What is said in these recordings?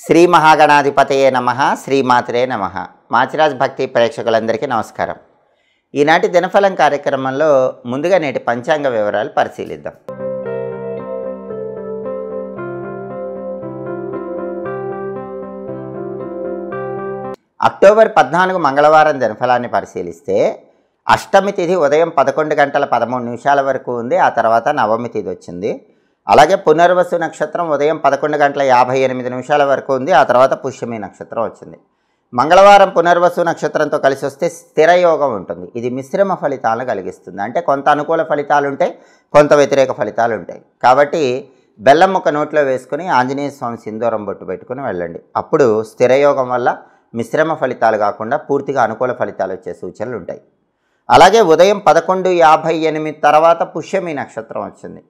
శ్రీ మహాగణాధిపతయే నమః, శ్రీమాత్రే నమః. మాచిరాజ్ భక్తి ప్రేక్షకులందరికీ నమస్కారం. ఈనాటి దినఫలం కార్యక్రమంలో ముందుగా నేటి పంచాంగ వివరాలు పరిశీలిద్దాం. అక్టోబర్ 14 మంగళవారం దినఫలాన్ని పరిశీలిస్తే అష్టమి తిథి ఉదయం 11 గంటల 13 నిమిషాల వరకు ఉంది. ఆ తర్వాత నవమి తిథి వచ్చింది. అలాగే పునర్వసు నక్షత్రం ఉదయం 11 గంటల 58 నిమిషాల వరకు ఉంది. ఆ తర్వాత పుష్యమి నక్షత్రం వచ్చింది. మంగళవారం పునర్వసు నక్షత్రంతో కలిసి వస్తే స్థిరయోగం ఉంటుంది. ఇది మిశ్రమ ఫలితాలను కలిగిస్తుంది. అంటే కొంత అనుకూల ఫలితాలు ఉంటాయి, కొంత వ్యతిరేక ఫలితాలు ఉంటాయి. కాబట్టి బెల్లం ముక్క నోట్లో వేసుకుని ఆంజనేయ స్వామి సింధూరం బొట్టు పెట్టుకుని వెళ్ళండి. అప్పుడు స్థిరయోగం వల్ల మిశ్రమ ఫలితాలు కాకుండా పూర్తిగా అనుకూల ఫలితాలు వచ్చే సూచనలు ఉంటాయి. అలాగే ఉదయం 11:58 తర్వాత పుష్యమి నక్షత్రం వచ్చింది.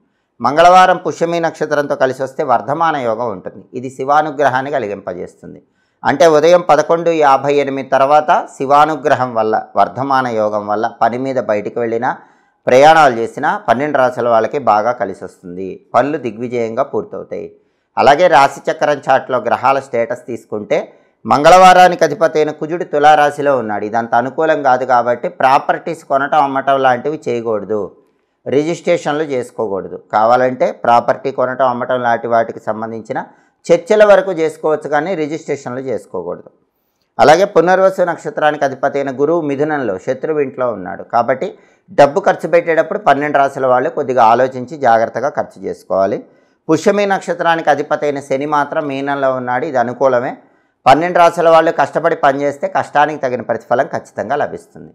మంగళవారం పుష్యమి నక్షత్రంతో కలిసి వస్తే వర్ధమాన యోగం ఉంటుంది. ఇది శివానుగ్రహాన్ని కలిగింపజేస్తుంది. అంటే ఉదయం 11:58 తర్వాత శివానుగ్రహం వల్ల, వర్ధమాన యోగం వల్ల పని మీద బయటికి వెళ్ళినా, ప్రయాణాలు చేసినా 12 రాశుల వాళ్ళకి బాగా కలిసి వస్తుంది. పనులు దిగ్విజయంగా పూర్తవుతాయి. అలాగే రాశిచక్రం చాట్లో గ్రహాల స్టేటస్ తీసుకుంటే మంగళవారానికి అధిపతి అయిన కుజుడు తులారాశిలో ఉన్నాడు. ఇదంత అనుకూలం కాదు కాబట్టి ప్రాపర్టీస్ కొనటం అమ్మటం లాంటివి చేయకూడదు. రిజిస్ట్రేషన్లు చేసుకోకూడదు. కావాలంటే ప్రాపర్టీ కొనటం అమ్మటం లాంటి వాటికి సంబంధించిన చర్చల వరకు చేసుకోవచ్చు, కానీ రిజిస్ట్రేషన్లు చేసుకోకూడదు. అలాగే పునర్వసు నక్షత్రానికి అధిపతి అయిన గురువు మిథునంలో, శత్రువు ఇంట్లో ఉన్నాడు. కాబట్టి డబ్బు ఖర్చు పెట్టేటప్పుడు 12 రాశుల వాళ్ళు కొద్దిగా ఆలోచించి జాగ్రత్తగా ఖర్చు చేసుకోవాలి. పుష్యమి నక్షత్రానికి అధిపతి అయిన శని మాత్రం మీనంలో ఉన్నాడు. ఇది అనుకూలమే. 12 రాశుల వాళ్ళు కష్టపడి పనిచేస్తే కష్టానికి తగిన ప్రతిఫలం ఖచ్చితంగా లభిస్తుంది.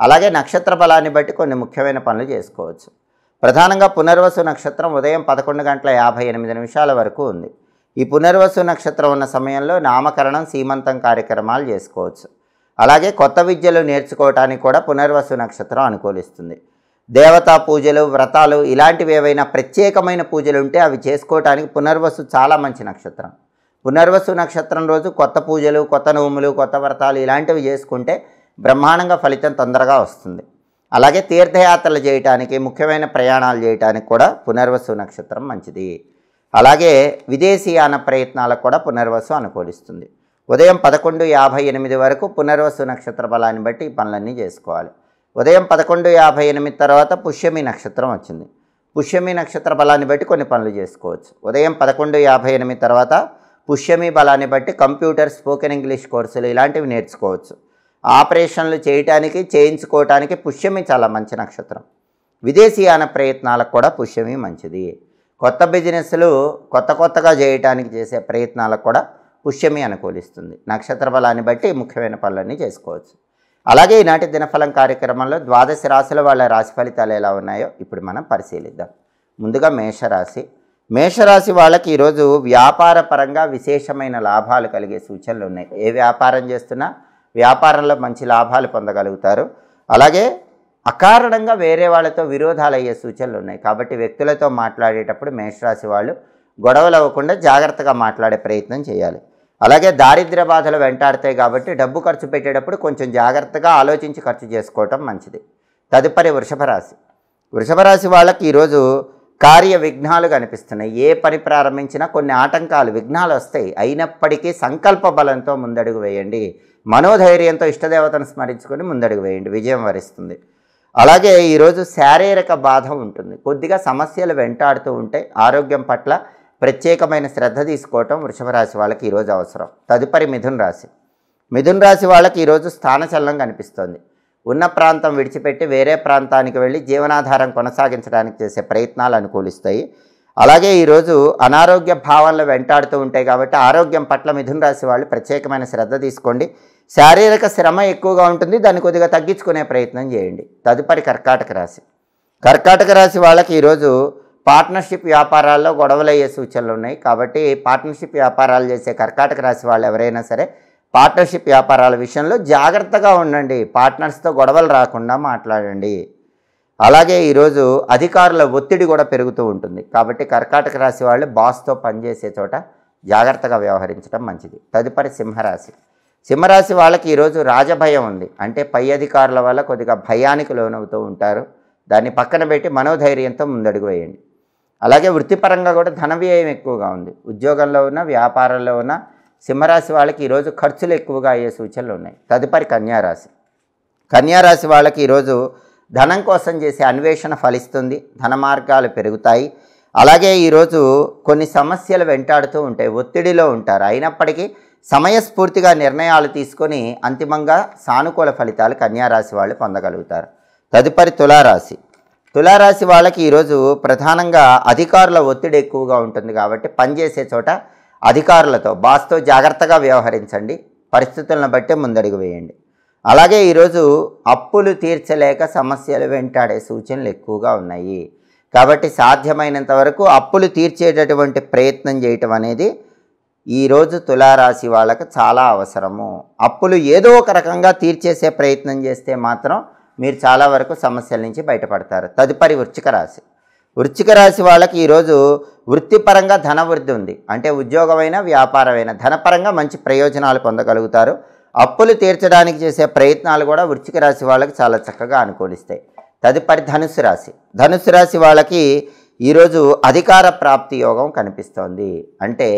అలాగే నక్షత్ర బలాన్ని బట్టి కొన్ని ముఖ్యమైన పనులు చేసుకోవచ్చు. ప్రధానంగా పునర్వసు నక్షత్రం ఉదయం 11 గంటల 58 నిమిషాల వరకు ఉంది. ఈ పునర్వసు నక్షత్రం ఉన్న సమయంలో నామకరణం, సీమంతం కార్యక్రమాలు చేసుకోవచ్చు. అలాగే కొత్త విద్యలు నేర్చుకోవటానికి కూడా పునర్వసు నక్షత్రం అనుకూలిస్తుంది. దేవతా పూజలు, వ్రతాలు ఇలాంటివి ఏవైనా ప్రత్యేకమైన పూజలు ఉంటే అవి చేసుకోవటానికి పునర్వసు చాలా మంచి నక్షత్రం. పునర్వసు నక్షత్రం రోజు కొత్త పూజలు, కొత్త నోములు, కొత్త వ్రతాలు ఇలాంటివి చేసుకుంటే బ్రహ్మాండంగా ఫలితం తొందరగా వస్తుంది. అలాగే తీర్థయాత్రలు చేయటానికి, ముఖ్యమైన ప్రయాణాలు చేయటానికి కూడా పునర్వసు నక్షత్రం మంచిది. అలాగే విదేశీయాన ప్రయత్నాలకు కూడా పునర్వసు అనుకూలిస్తుంది. ఉదయం 11:58 వరకు పునర్వసు నక్షత్ర బలాన్ని బట్టి ఈ పనులన్నీ చేసుకోవాలి. ఉదయం 11:58 తర్వాత పుష్యమి నక్షత్రం వచ్చింది. పుష్యమి నక్షత్ర బలాన్ని బట్టి కొన్ని పనులు చేసుకోవచ్చు. ఉదయం 11:58 తర్వాత పుష్యమి బలాన్ని బట్టి కంప్యూటర్, స్పోకెన్ ఇంగ్లీష్ కోర్సులు ఇలాంటివి నేర్చుకోవచ్చు. ఆపరేషన్లు చేయటానికి, చేయించుకోవటానికి పుష్యమి చాలా మంచి నక్షత్రం. విదేశీయాన ప్రయత్నాలకు కూడా పుష్యమి మంచిది. కొత్త బిజినెస్లు కొత్తగా చేయటానికి చేసే ప్రయత్నాలకు కూడా పుష్యమి అనుకూలిస్తుంది. నక్షత్ర బలాన్ని బట్టి ముఖ్యమైన పనులన్నీ చేసుకోవచ్చు. అలాగే ఈనాటి దినఫలం కార్యక్రమంలో 12 రాశుల వాళ్ళ రాశి ఫలితాలు ఎలా ఉన్నాయో ఇప్పుడు మనం పరిశీలిద్దాం. ముందుగా మేషరాశి. మేషరాశి వాళ్ళకి ఈరోజు వ్యాపార పరంగా విశేషమైన లాభాలు కలిగే సూచనలు ఉన్నాయి. ఏ వ్యాపారం చేస్తున్నా వ్యాపారంలో మంచి లాభాలు పొందగలుగుతారు. అలాగే అకారణంగా వేరే వాళ్ళతో విరోధాలు అయ్యే సూచనలు ఉన్నాయి. కాబట్టి వ్యక్తులతో మాట్లాడేటప్పుడు మేషరాశి వాళ్ళు గొడవలు అవ్వకుండా జాగ్రత్తగా మాట్లాడే ప్రయత్నం చేయాలి. అలాగే దారిద్ర్య బాధలు వెంటాడతాయి కాబట్టి డబ్బు ఖర్చు పెట్టేటప్పుడు కొంచెం జాగ్రత్తగా ఆలోచించి ఖర్చు చేసుకోవటం మంచిది. తదుపరి వృషభ రాశి. వృషభ రాశి వాళ్ళకి ఈరోజు కార్య విఘ్నాలు కనిపిస్తున్నాయి. ఏ పని ప్రారంభించినా కొన్ని ఆటంకాలు, విఘ్నాలు వస్తాయి. అయినప్పటికీ సంకల్ప బలంతో ముందడుగు వేయండి. మనోధైర్యంతో ఇష్టదేవతను స్మరించుకొని ముందడుగు వేయండి, విజయం వరిస్తుంది. అలాగే ఈరోజు శారీరక బాధ ఉంటుంది. కొద్దిగా సమస్యలు వెంటాడుతూ ఉంటాయి. ఆరోగ్యం పట్ల ప్రత్యేకమైన శ్రద్ధ తీసుకోవటం వృషభ రాశి వాళ్ళకి ఈరోజు అవసరం. తదుపరి మిథున రాశి. మిథున రాశి వాళ్ళకి ఈరోజు స్థానచలనం కనిపిస్తుంది. ఉన్న ప్రాంతం విడిచిపెట్టి వేరే ప్రాంతానికి వెళ్ళి జీవనాధారం కొనసాగించడానికి చేసే ప్రయత్నాలు అనుకూలిస్తాయి. అలాగే ఈరోజు అనారోగ్య భావనలు వెంటాడుతూ ఉంటాయి కాబట్టి ఆరోగ్యం పట్ల మిథున రాశి వాళ్ళు ప్రత్యేకమైన శ్రద్ధ తీసుకోండి. శారీరక శ్రమ ఎక్కువగా ఉంటుంది, దాన్ని కొద్దిగా తగ్గించుకునే ప్రయత్నం చేయండి. తదుపరి కర్కాటక రాశి. కర్కాటక రాశి వాళ్ళకి ఈరోజు పార్ట్నర్షిప్ వ్యాపారాల్లో గొడవలయ్యే సూచనలు ఉన్నాయి. కాబట్టి పార్ట్నర్షిప్ వ్యాపారాలు చేసే కర్కాటక రాశి వాళ్ళు ఎవరైనా సరే పార్ట్నర్షిప్ వ్యాపారాల విషయంలో జాగ్రత్తగా ఉండండి. పార్ట్నర్స్తో గొడవలు రాకుండా మాట్లాడండి. అలాగే ఈరోజు అధికారుల ఒత్తిడి కూడా పెరుగుతూ ఉంటుంది. కాబట్టి కర్కాటక రాశి వాళ్ళు బాస్తో పనిచేసే చోట జాగ్రత్తగా వ్యవహరించడం మంచిది. తదుపరి సింహరాశి. సింహరాశి వాళ్ళకి ఈరోజు రాజభయం ఉంది. అంటే పై అధికారుల వల్ల కొద్దిగా భయానికి లోనవుతూ ఉంటారు. దాన్ని పక్కన పెట్టి మనోధైర్యంతో ముందడుగు వేయండి. అలాగే వృత్తిపరంగా కూడా ధన వ్యయం ఎక్కువగా ఉంది. ఉద్యోగంలో ఉన్న, వ్యాపారంలో ఉన్న సింహరాశి వాళ్ళకి ఈరోజు ఖర్చులు ఎక్కువగా అయ్యే సూచనలు ఉన్నాయి. తదుపరి కన్యారాశి. కన్యారాశి వాళ్ళకి ఈరోజు ధనం కోసం చేసే అన్వేషణ ఫలిస్తుంది, ధన మార్గాలు పెరుగుతాయి. అలాగే ఈరోజు కొన్ని సమస్యలు వెంటాడుతూ ఉంటాయి, ఒత్తిడిలో ఉంటారు. అయినప్పటికీ సమయస్ఫూర్తిగా నిర్ణయాలు తీసుకొని అంతిమంగా సానుకూల ఫలితాలు కన్యారాశి వాళ్ళు పొందగలుగుతారు. తదుపరి తులారాశి. తులారాశి వాళ్ళకి ఈరోజు ప్రధానంగా అధికారుల ఒత్తిడి ఎక్కువగా ఉంటుంది కాబట్టి పనిచేసే చోట అధికారులతో బాస్తో జాగ్రత్తగా వ్యవహరించండి, పరిస్థితులను బట్టి ముందడుగు వేయండి. అలాగే ఈరోజు అప్పులు తీర్చలేక సమస్యలు వెంటాడే సూచనలు ఎక్కువగా ఉన్నాయి కాబట్టి సాధ్యమైనంత వరకు అప్పులు తీర్చేటటువంటి ప్రయత్నం చేయటం అనేది ఈరోజు తులారాశి వాళ్ళకు చాలా అవసరము. అప్పులు ఏదో ఒక రకంగా తీర్చేసే ప్రయత్నం చేస్తే మాత్రం మీరు చాలా వరకు సమస్యల నుంచి బయటపడతారు. తదుపరి వృశ్చిక రాశి. వృశ్చిక రాశి వాళ్ళకి ఈరోజు వృత్తిపరంగా ధనవృద్ధి ఉంది, అంటే ఉద్యోగమైన వ్యాపారమైన ధనపరంగా మంచి ప్రయోజనాలు పొందగలుగుతారు. అప్పులు తీర్చడానికి చేసే ప్రయత్నాలు కూడా వృశ్చిక రాశి వాళ్ళకి చాలా చక్కగా అనుకూలిస్తాయి. తదుపరి ధనుస్సు రాశి. ధనుస్సు రాశి వాళ్ళకి ఈరోజు అధికార ప్రాప్తి యోగం కనిపిస్తోంది. అంటే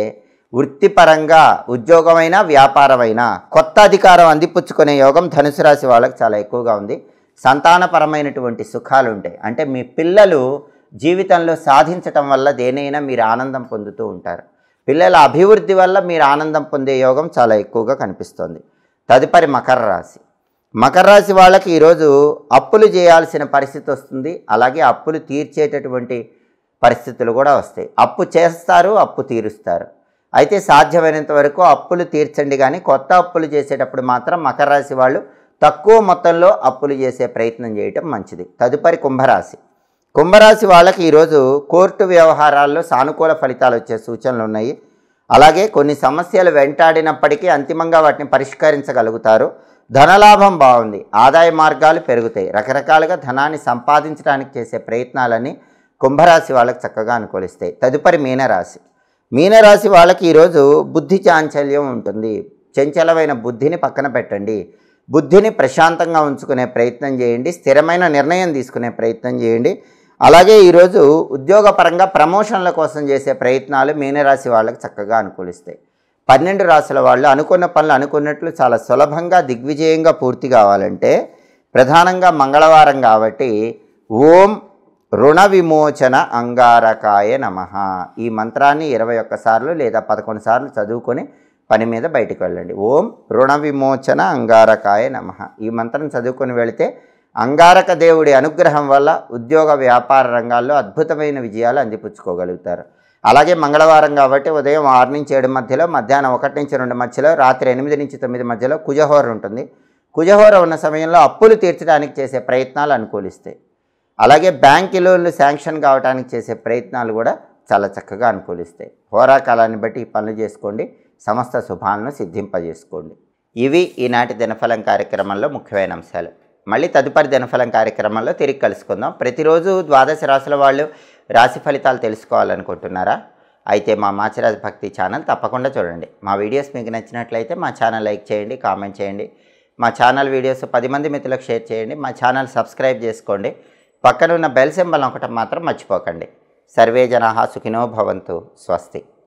వృత్తిపరంగా ఉద్యోగమైనా వ్యాపారమైనా కొత్త అధికారం అందిపుచ్చుకునే యోగం ధనుసు రాశి వాళ్ళకి చాలా ఎక్కువగా ఉంది. సంతానపరమైనటువంటి సుఖాలు ఉంటాయి, అంటే మీ పిల్లలు జీవితంలో సాధించటం వల్ల దేనైనా మీరు ఆనందం పొందుతూ ఉంటారు. పిల్లల అభివృద్ధి వల్ల మీరు ఆనందం పొందే యోగం చాలా ఎక్కువగా కనిపిస్తోంది. తదుపరి మకర రాశి. మకర రాశి వాళ్ళకి ఈరోజు అప్పులు చేయాల్సిన పరిస్థితి వస్తుంది, అలాగే అప్పులు తీర్చేటటువంటి పరిస్థితులు కూడా వస్తాయి. అప్పు చేస్తారు, అప్పు తీరుస్తారు. అయితే సాధ్యమైనంత వరకు అప్పులు తీర్చండి, కానీ కొత్త అప్పులు చేసేటప్పుడు మాత్రం మకర రాశి వాళ్ళు తక్కువ మొత్తంలో అప్పులు చేసే ప్రయత్నం చేయటం మంచిది. తదుపరి కుంభరాశి. కుంభరాశి వాళ్ళకి ఈరోజు కోర్టు వ్యవహారాల్లో సానుకూల ఫలితాలు వచ్చే సూచనలు ఉన్నాయి. అలాగే కొన్ని సమస్యలు వెంటాడినప్పటికీ అంతిమంగా వాటిని పరిష్కరించగలుగుతారు. ధనలాభం బాగుంది, ఆదాయ మార్గాలు పెరుగుతాయి. రకరకాలుగా ధనాన్ని సంపాదించడానికి చేసే ప్రయత్నాలన్నీ కుంభరాశి వాళ్ళకి చక్కగా అనుకూలిస్తాయి. తదుపరి మీనరాశి. మీనరాశి వాళ్ళకి ఈరోజు బుద్ధి చాంచల్యం ఉంటుంది. చంచలమైన బుద్ధిని పక్కన పెట్టండి, బుద్ధిని ప్రశాంతంగా ఉంచుకునే ప్రయత్నం చేయండి, స్థిరమైన నిర్ణయం తీసుకునే ప్రయత్నం చేయండి. అలాగే ఈరోజు ఉద్యోగపరంగా ప్రమోషన్ల కోసం చేసే ప్రయత్నాలు మీనరాశి వాళ్ళకి చక్కగా అనుకూలిస్తాయి. 12 రాశుల వాళ్ళు అనుకున్న పనులు అనుకున్నట్లు చాలా సులభంగా దిగ్విజయంగా పూర్తి కావాలంటే ప్రధానంగా మంగళవారం కాబట్టి ఓం రుణ విమోచన అంగారకాయ నమః ఈ మంత్రాన్ని 21 సార్లు లేదా 11 సార్లు చదువుకొని పని మీద బయటకు వెళ్ళండి. ఓం రుణ విమోచన అంగారకాయ నమః ఈ మంత్రం చదువుకొని వెళితే అంగారక దేవుడి అనుగ్రహం వల్ల ఉద్యోగ వ్యాపార రంగాల్లో అద్భుతమైన విజయాలు అందిపుచ్చుకోగలుగుతారు. అలాగే మంగళవారం కాబట్టి ఉదయం 6 నుంచి 7 మధ్యలో, మధ్యాహ్నం 1 నుంచి 2 మధ్యలో, రాత్రి 8 నుంచి 9 మధ్యలో కుజహోర ఉంటుంది. కుజహోర ఉన్న సమయంలో అప్పులు తీర్చడానికి చేసే ప్రయత్నాలు అనుకూలిస్తాయి. అలాగే బ్యాంకు లోన్లు శాంక్షన్ కావడానికి చేసే ప్రయత్నాలు కూడా చాలా చక్కగా అనుకూలిస్తాయి. హోరాకాలాన్ని బట్టి ఈ పనులు చేసుకోండి, సమస్త శుభాలను సిద్ధింపజేసుకోండి. ఇవి ఈనాటి దినఫలం కార్యక్రమంలో ముఖ్యమైన అంశాలు. మళ్ళీ తదుపరి దినఫలం కార్యక్రమంలో తిరిగి కలుసుకుందాం. ప్రతిరోజు 12 రాశుల వాళ్ళు రాశి ఫలితాలు తెలుసుకోవాలనుకుంటున్నారా? అయితే మా మాచిరాజు భక్తి ఛానల్ తప్పకుండా చూడండి. మా వీడియోస్ మీకు నచ్చినట్లయితే మా ఛానల్ లైక్ చేయండి, కామెంట్ చేయండి. మా ఛానల్ వీడియోస్ 10 మంది మిత్రులకు షేర్ చేయండి. మా ఛానల్ సబ్స్క్రైబ్ చేసుకోండి. పక్కన ఉన్న బెల్ సింబల్ ఒకటి మాత్రం మర్చిపోకండి. సర్వే జనాః సుఖినో భవంతు. స్వస్తి.